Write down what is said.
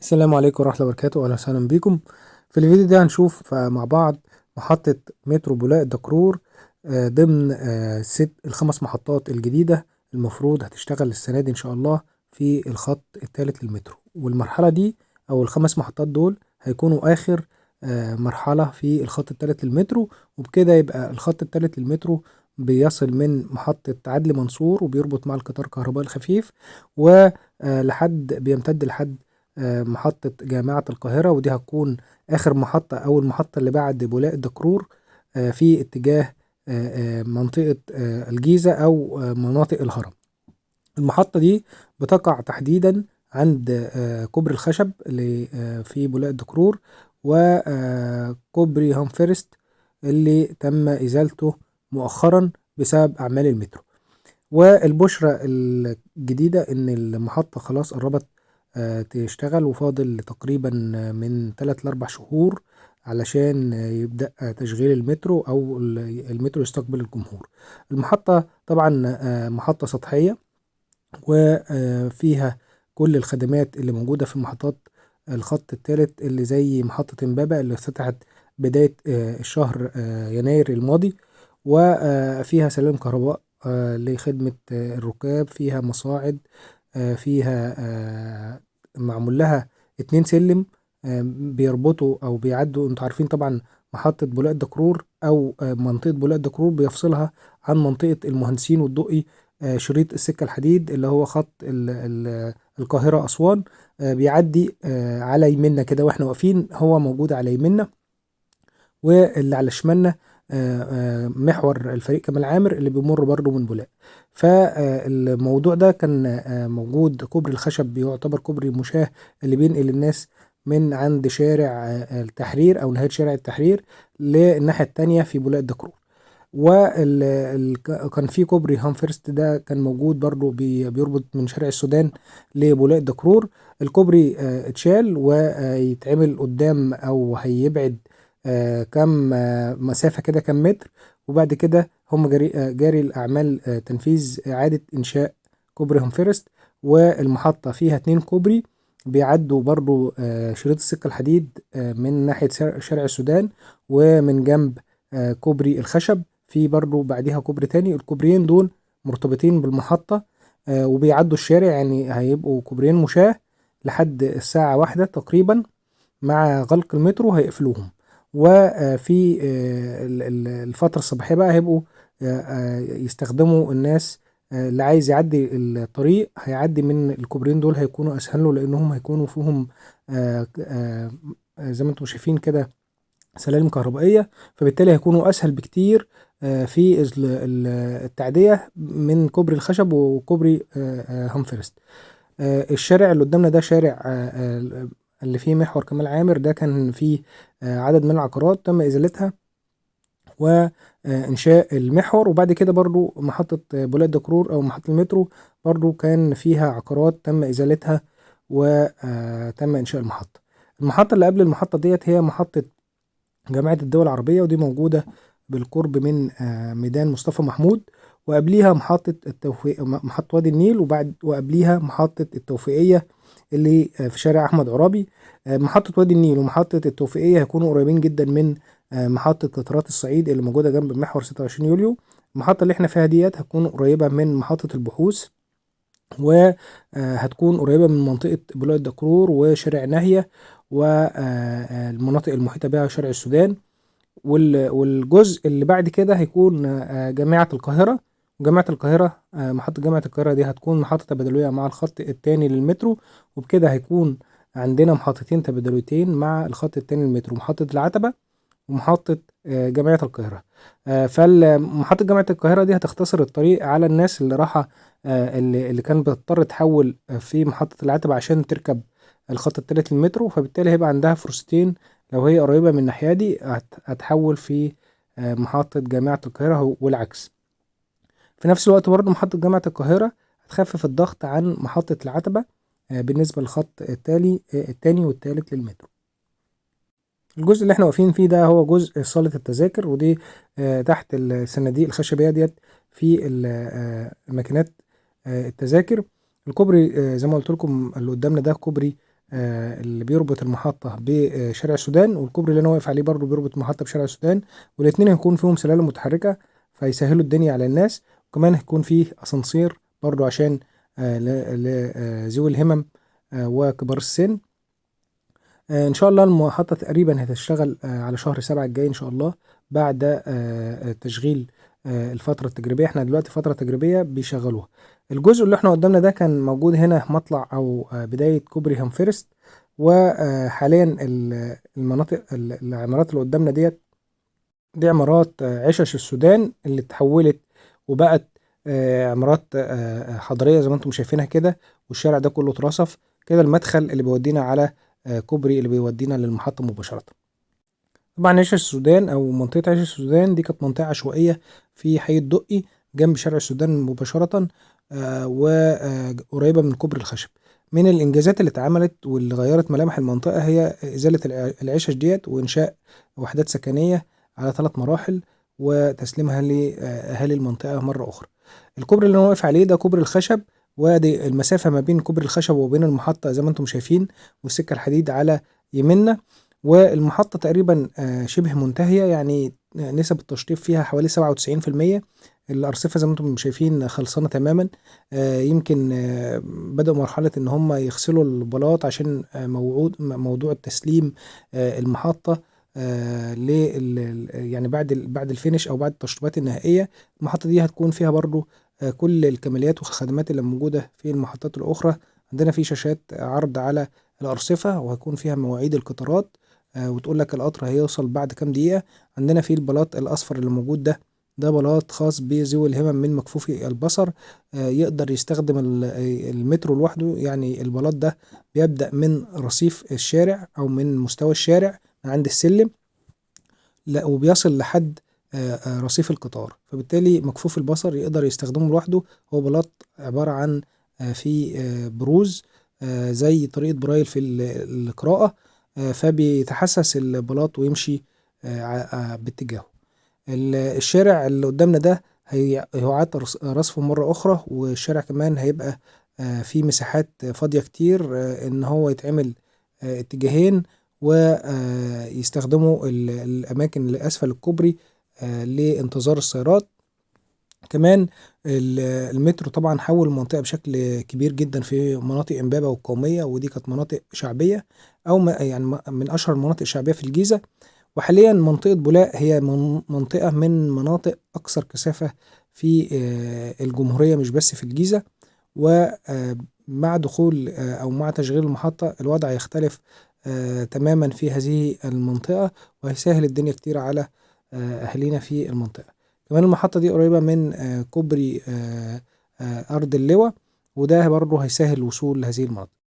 السلام عليكم ورحمة الله وبركاته، أهلا وسهلا بكم. في الفيديو ده هنشوف مع بعض محطة مترو بولاق الدكرور ضمن الخمس محطات الجديدة المفروض هتشتغل السنة دي إن شاء الله في الخط الثالث للمترو. والمرحلة دي أو الخمس محطات دول هيكونوا آخر مرحلة في الخط الثالث للمترو، وبكده يبقى الخط الثالث للمترو بيصل من محطة عدلي منصور وبيربط مع القطار الكهربائي الخفيف ولحد بيمتد لحد محطة جامعة القاهرة، ودي هتكون آخر محطة أو المحطة اللي بعد بولاق الدكرور في اتجاه منطقة الجيزة أو مناطق الهرم. المحطة دي بتقع تحديدا عند كوبري الخشب اللي في بولاق الدكرور وكوبري هوم فيرست اللي تم إزالته مؤخرا بسبب أعمال المترو. والبشرة الجديدة إن المحطة خلاص قربت تشتغل، وفاضل تقريبا من 3 ل4 شهور علشان يبدأ تشغيل المترو أو المترو يستقبل الجمهور. المحطة طبعا محطة سطحية وفيها كل الخدمات اللي موجودة في محطات الخط الثالث، اللي زي محطة امبابة اللي افتتحت بداية الشهر يناير الماضي، وفيها سلالم كهرباء لخدمة الركاب، فيها مصاعد، فيها معمول لها 2 سلم بيربطوا او بيعدوا. انتوا عارفين طبعا محطة بولاق الدكرور او منطقة بولاق الدكرور بيفصلها عن منطقة المهندسين والدقي شريط السكة الحديد اللي هو خط ال القاهرة أسوان، بيعدي على يمنا كده واحنا واقفين، هو موجود على يمنا. واللي على شمالنا محور الفريق كمال عامر اللي بيمر برضه من بولاق. فالموضوع ده كان موجود. كوبري الخشب بيعتبر كوبري مشاه اللي بينقل الناس من عند شارع التحرير او نهاية شارع التحرير للناحية التانية في بولاق الدكرور. وكان في كوبري هام فيرست ده كان موجود برضو بيربط من شارع السودان لبولاق الدكرور. الكوبري اتشال ويتعمل قدام او هيبعد كم مسافة كده، كم متر، وبعد كده هم جاري الأعمال تنفيذ إعادة إنشاء كوبري هوم فيرست. والمحطة فيها 2 كوبري بيعدوا برضو شريط السكة الحديد من ناحية شارع السودان، ومن جنب كوبري الخشب في برضو بعديها كوبري تاني. الكوبريين دول مرتبطين بالمحطة وبيعدوا الشارع، يعني هيبقوا كوبريين مشاة لحد الساعة 1 تقريبا، مع غلق المترو هيقفلوهم. وفي الفترة الصباحية بقى هيبقوا يستخدموا الناس اللي عايز يعدي الطريق هيعدي من الكوبرين دول، هيكونوا أسهل له لأنهم هيكونوا فيهم زي ما انتم شايفين كده سلالم كهربائية، فبالتالي هيكونوا أسهل بكتير في التعدية من كوبري الخشب وكوبري هامفرست. الشارع اللي قدامنا ده شارع اللي فيه محور كمال عامر، ده كان فيه عدد من العقارات تم إزالتها وإنشاء المحور. وبعد كده برضو محطة بولاق الدكرور أو محطة المترو برضو كان فيها عقارات تم إزالتها وتم إنشاء المحطة. المحطة اللي قبل المحطة ديت هي محطة جامعة الدول العربية، ودي موجودة بالقرب من ميدان مصطفى محمود، وقبليها محطة التوفيق محطة وادي النيل، وقبليها محطة التوفيقية اللي في شارع أحمد عرابي. محطة وادي النيل ومحطة التوفيقية هيكونوا قريبين جدا من محطة قطارات الصعيد اللي موجودة جنب محور 26 يوليو. المحطة اللي احنا فيها ديت هتكون قريبة من محطة البحوث، وهتكون قريبة من منطقة بولاق الدكرور وشارع ناهية والمناطق المحيطة بها شارع السودان. والجزء اللي بعد كده هيكون جامعة القاهرة. وجامعة القاهرة محطة جامعة القاهرة دي هتكون محطة تبادلية مع الخط الثاني للمترو، وبكده هيكون عندنا محطتين تبادليتين مع الخط الثاني للمترو، محطة العتبة ومحطة جامعة القاهرة. فمحطة جامعة القاهرة دي هتختصر الطريق على الناس اللي راحة اللي كانت بتضطر تحول في محطة العتبة عشان تركب الخط الثالث للمترو، فبالتالي هيبقى عندها فرصتين. لو هي قريبة من الناحية دي هتحول في محطة جامعة القاهرة والعكس. في نفس الوقت برضه محطة جامعة القاهرة هتخفف الضغط عن محطة العتبة بالنسبة للخط الثاني والثالث للمترو. الجزء اللي احنا واقفين فيه ده هو جزء صالة التذاكر، ودي تحت الصناديق الخشبية ديت في ماكينات التذاكر. الكوبري زي ما قلت لكم اللي قدامنا ده كوبري اللي بيربط المحطة بشارع السودان، والكوبري اللي أنا واقف عليه برضو بيربط المحطة بشارع السودان، والاتنين هيكون فيهم سلالم متحركة فيسهلوا الدنيا على الناس. وكمان هيكون فيه أسانسير برضو عشان لذوي الهمم وكبار السن. إن شاء الله المحطة تقريبا هتشتغل على شهر 7 الجاي إن شاء الله، بعد تشغيل الفترة التجريبية. احنا دلوقتي فترة تجريبية بيشغلوها. الجزء اللي احنا قدامنا ده كان موجود هنا مطلع أو بداية كوبري هامفيرست. وحاليا المناطق العمارات اللي قدامنا دي عمارات عشش السودان اللي اتحولت وبقت عمارات حضرية زي ما انتم شايفينها كده، والشارع ده كله اترصف كده. المدخل اللي بيودينا على كوبري اللي بيودينا للمحطة مباشرة. طبعا عيش السودان أو منطقة عيش السودان دي كانت منطقة عشوائية في حي الدقي جنب شارع السودان مباشرة، وقريبة من كوبري الخشب. من الإنجازات اللي اتعملت واللي غيرت ملامح المنطقة هي إزالة العشش ديت وإنشاء وحدات سكنية على 3 مراحل وتسليمها لأهالي المنطقة مرة أخرى. الكوبري اللي أنا واقف عليه ده كوبري الخشب، وادي المسافة ما بين كوبري الخشب وبين المحطة زي ما انتم شايفين، والسكة الحديد على يمنا. والمحطة تقريبا شبه منتهية، يعني نسب التشطيب فيها حوالي 97%. الأرصفة زي ما انتم شايفين خلصانة تماما. يمكن بدأوا مرحلة ان هم يغسلوا البلاط عشان موضوع التسليم المحطة يعني بعد الفينش او بعد التشطيبات النهائية. المحطة دي هتكون فيها برضو كل الكماليات والخدمات اللي موجودة في المحطات الأخرى. عندنا في شاشات عرض على الأرصفة، وهيكون فيها مواعيد القطارات وتقول لك القطر هيوصل بعد كام دقيقة. عندنا في البلاط الأصفر اللي موجود ده بلاط خاص بذوي الهمم من مكفوفي البصر، يقدر يستخدم المترو لوحده. يعني البلاط ده بيبدأ من رصيف الشارع أو من مستوى الشارع عند السلم، لا وبيصل لحد رصيف القطار، فبالتالي مكفوف البصر يقدر يستخدمه لوحده. هو بلاط عبارة عن في بروز زي طريقة برايل في القراءة، فبيتحسس البلاط ويمشي باتجاهه. الشارع اللي قدامنا ده هيعاد رصفه مرة أخرى، والشارع كمان هيبقى فيه مساحات فاضية كتير إن هو يتعمل اتجاهين، ويستخدموا الأماكن اللي أسفل الكوبري لانتظار السيارات. كمان المترو طبعا حول المنطقة بشكل كبير جدا في مناطق إمبابة والقومية، ودي كانت مناطق شعبية أو يعني من أشهر المناطق الشعبية في الجيزة. وحاليا منطقة بولاق هي منطقة من مناطق أكثر كثافة في الجمهورية مش بس في الجيزة. ومع دخول أو مع تشغيل المحطة الوضع يختلف تماما في هذه المنطقة، وهيسهل الدنيا كتير على أهالينا في المنطقة. كمان المحطة دي قريبة من كوبري أرض اللواء، وده برضه هيسهل الوصول لهذه المناطق.